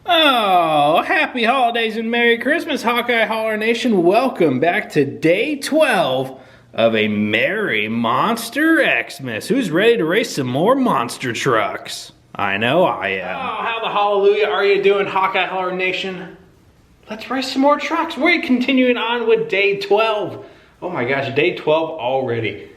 Oh, happy holidays and Merry Christmas, Hawkeye Holler Nation. Welcome back to day 12 of a Merry Monster Xmas. Who's ready to race some more monster trucks? I know I am. Oh, how the hallelujah are you doing, Hawkeye Holler Nation? Let's race some more trucks. We're continuing on with day 12. Oh my gosh, day 12 already.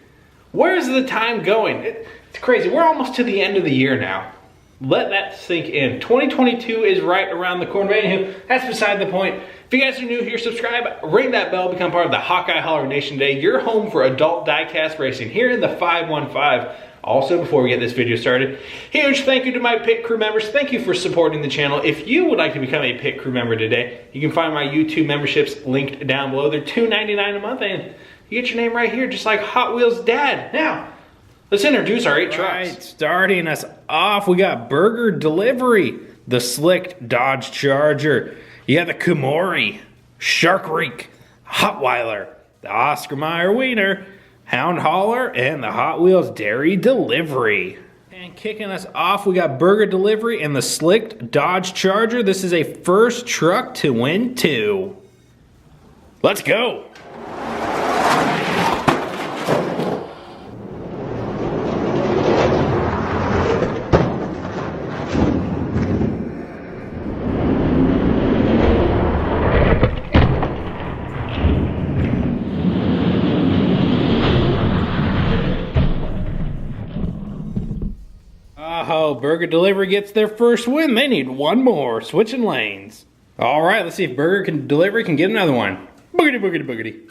Where's the time going? It's crazy. We're almost to the end of the year now. Let that sink in. 2022 is right around the corner. Anywho, that's beside the point. If you guys are new here, subscribe, ring that bell, become part of the Hawkeye Holler Nation today. Your home for adult diecast racing here in the 515. Also, before we get this video started, huge thank you to my pit crew members. Thank you for supporting the channel. If you would like to become a pit crew member today, you can find my YouTube memberships linked down below. They're $2.99 a month, and you get your name right here, just like Hot Wheels Dad. Now, let's introduce our 8 trucks. Right, starting us off, we got Burger Delivery, the slick Dodge Charger. You got the Kumori, Shark Reek, Hotweiler, the Oscar Mayer Wiener, Hound Hauler, and the Hot Wheels Dairy Delivery. And kicking us off, we got Burger Delivery and the slick Dodge Charger. This is a first truck to win 2. Let's go. Oh, Burger Delivery gets their first win. They need one more. Switching lanes. All right, let's see if Burger Delivery can get another one. Boogity, boogity, boogity.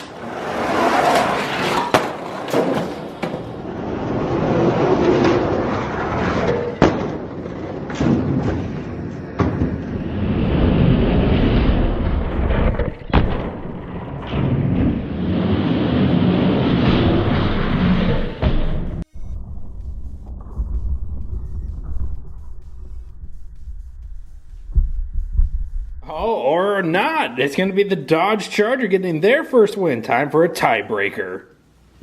Oh, or not. It's going to be the Dodge Charger getting their first win. Time for a tiebreaker.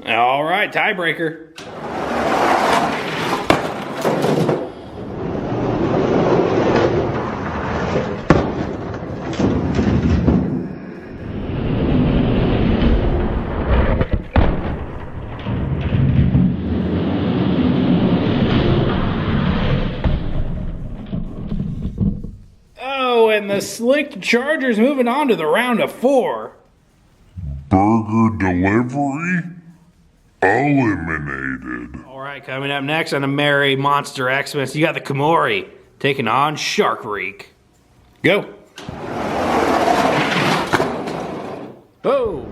All right, tiebreaker. And the slick Charger's moving on to the round of 4. Burger Delivery eliminated. All right, coming up next on a Merry Monster Xmas, you got the Kumori taking on Shark Reek. Go. Oh.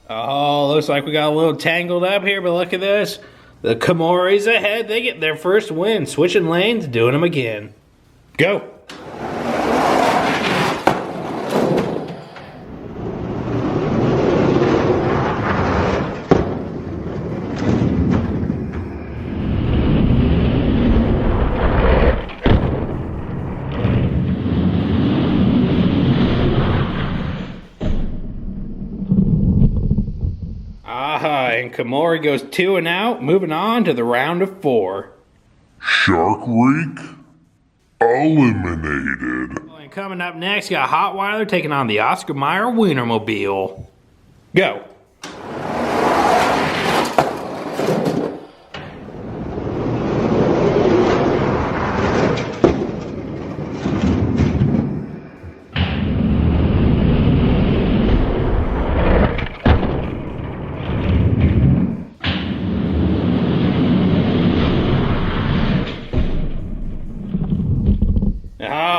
Oh, looks like we got a little tangled up here, but look at this. The Kumori's ahead. They get their first win. Switching lanes, doing them again. Go. And Kumori goes 2 and out, moving on to the round of 4. Shark Reek eliminated. And coming up next, got Hotweiler taking on the Oscar Mayer Wienermobile. Go.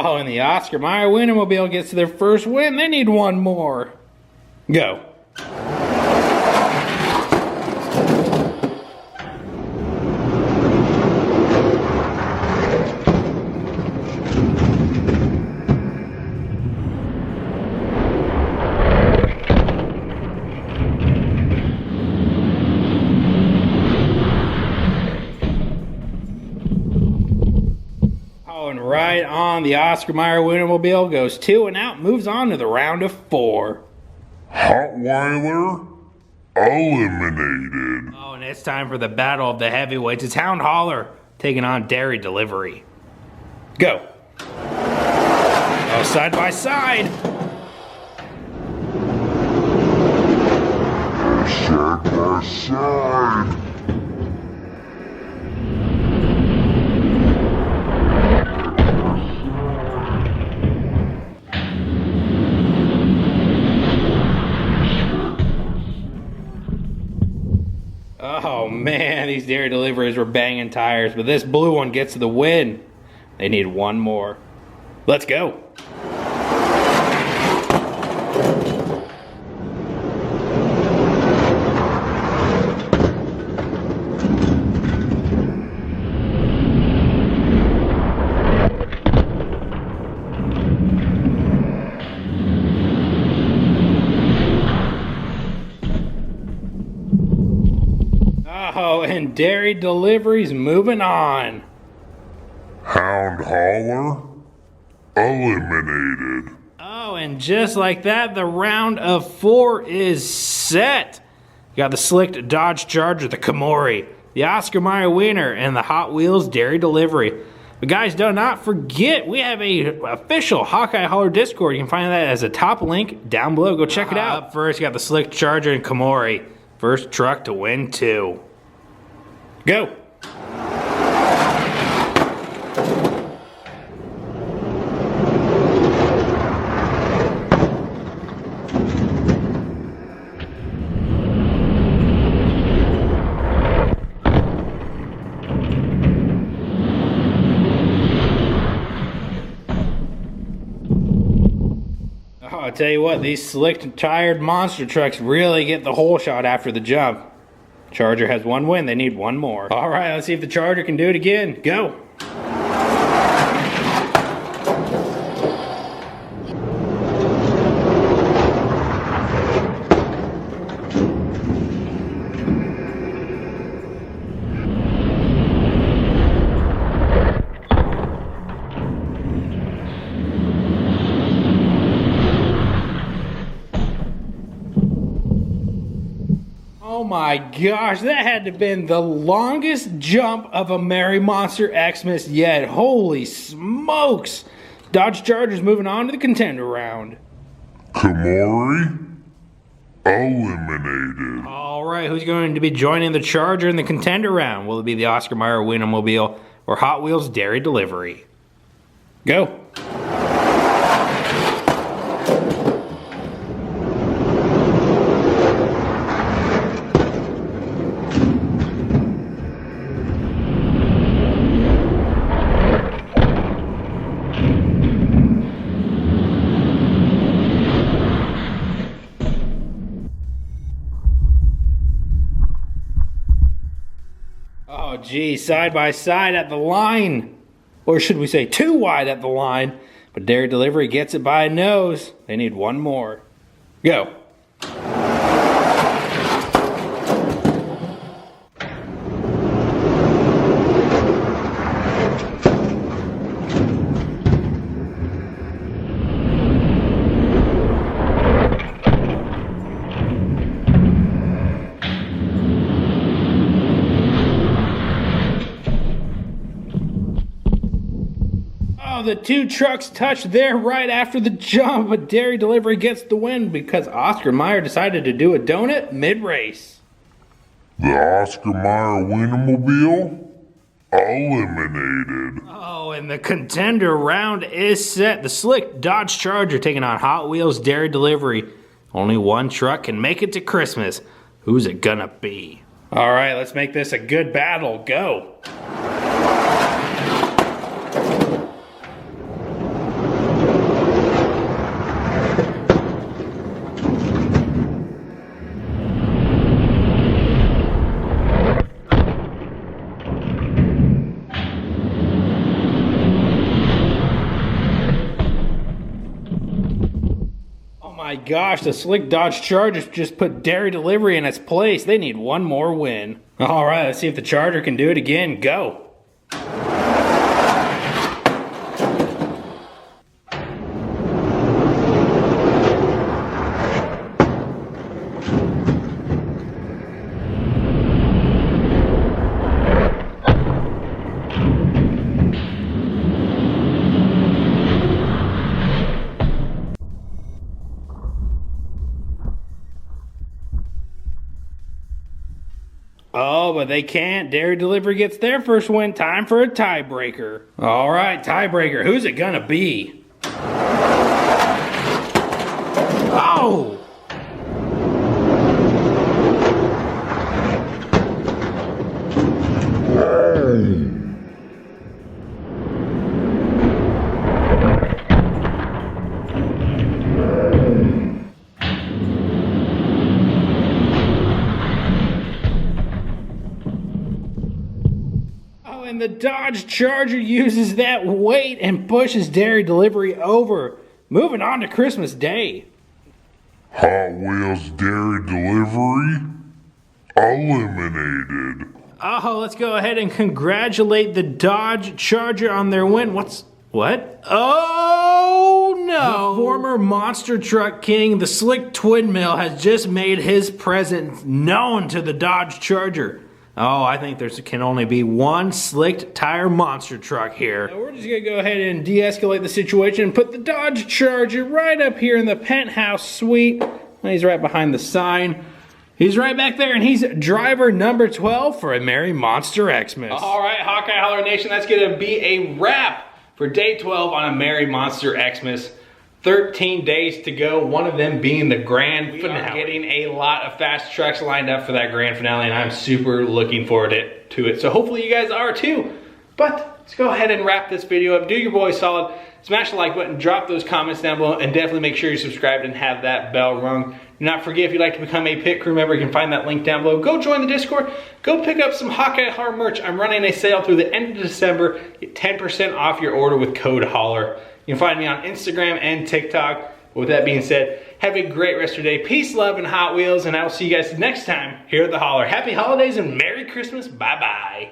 Oh, and the Oscar Mayer Wienermobile gets their first win. They need one more. Go. Oh, and right on, the Oscar Mayer Wienermobile goes 2 and out, moves on to the round of 4. Hotweiler eliminated. Oh, and it's time for the battle of the heavyweights. It's Hound Hauler taking on Dairy Delivery. Go. Oh, side by side. Side by side. Oh man, these Dairy Deliveries were banging tires, but this blue one gets the win. They need one more. Let's go. Oh, and Dairy Delivery's moving on. Hound Hauler eliminated. Oh, and just like that, the round of 4 is set. You got the slicked Dodge Charger, the Camori, the Oscar Mayer Wiener, and the Hot Wheels Dairy Delivery. But guys, do not forget, we have a official Hawkeye Hauler Discord. You can find that as a top link down below. Go check it out. Up first, you got the slicked Charger and Camori. First truck to win 2. Go. Oh, I'll tell you what, these slicked tired monster trucks really get the whole shot after the jump. Charger has 1 win, they need 1 more. All right, let's see if the Charger can do it again. Go. Oh my gosh, that had to have been the longest jump of a Merry Monster Xmas yet. Holy smokes! Dodge Charger's moving on to the contender round. Camori eliminated. Alright, who's going to be joining the Charger in the contender round? Will it be the Oscar Mayer Wienermobile or Hot Wheels Dairy Delivery? Go! Oh, gee, side by side at the line. Or should we say 2 wide at the line. But Dairy Delivery gets it by a nose. They need 1 more. Go. Oh, the 2 trucks touched there right after the jump, but Dairy Delivery gets the win because Oscar Mayer decided to do a donut mid-race. The Oscar Mayer Wienermobile eliminated. Oh, and the contender round is set. The slick Dodge Charger taking on Hot Wheels Dairy Delivery. Only 1 truck can make it to Christmas. Who's it gonna be? All right, let's make this a good battle. Go. My gosh, the slick Dodge Charger just put Dairy Delivery in its place. They need 1 more win. All right, let's see if the Charger can do it again. Go. but they can't. Dairy Delivery gets their first win. Time for a tiebreaker. All right, tiebreaker. Who's it gonna be? Oh! And the Dodge Charger uses that weight and pushes Dairy Delivery over. Moving on to Christmas Day. Hot Wheels Dairy Delivery eliminated. Oh, let's go ahead and congratulate the Dodge Charger on their win. What? Oh no! The former monster truck king, the Slick Twin Mill, has just made his presence known to the Dodge Charger. Oh, I think there can only be one slicked tire monster truck here. Now we're just gonna go ahead and de-escalate the situation and put the Dodge Charger right up here in the penthouse suite. He's right behind the sign. He's right back there, and he's driver number 12 for a Merry Monster Xmas. All right, Hawkeye Holler Nation, that's gonna be a wrap for day 12 on a Merry Monster Xmas. 13 days to go, one of them being the grand finale. We are getting a lot of fast trucks lined up for that grand finale, and I'm super looking forward to it. So hopefully you guys are too. But let's go ahead and wrap this video up. Do your boy solid. Smash the like button, drop those comments down below, and definitely make sure you're subscribed and have that bell rung. Do not forget, if you'd like to become a pit crew member, you can find that link down below. Go join the Discord. Go pick up some Hawkeye Holler merch. I'm running a sale through the end of December. Get 10% off your order with code HOLLER. You can find me on Instagram and TikTok. With that being said, have a great rest of your day. Peace, love, and Hot Wheels, and I will see you guys next time here at the Holler. Happy holidays and Merry Christmas. Bye-bye.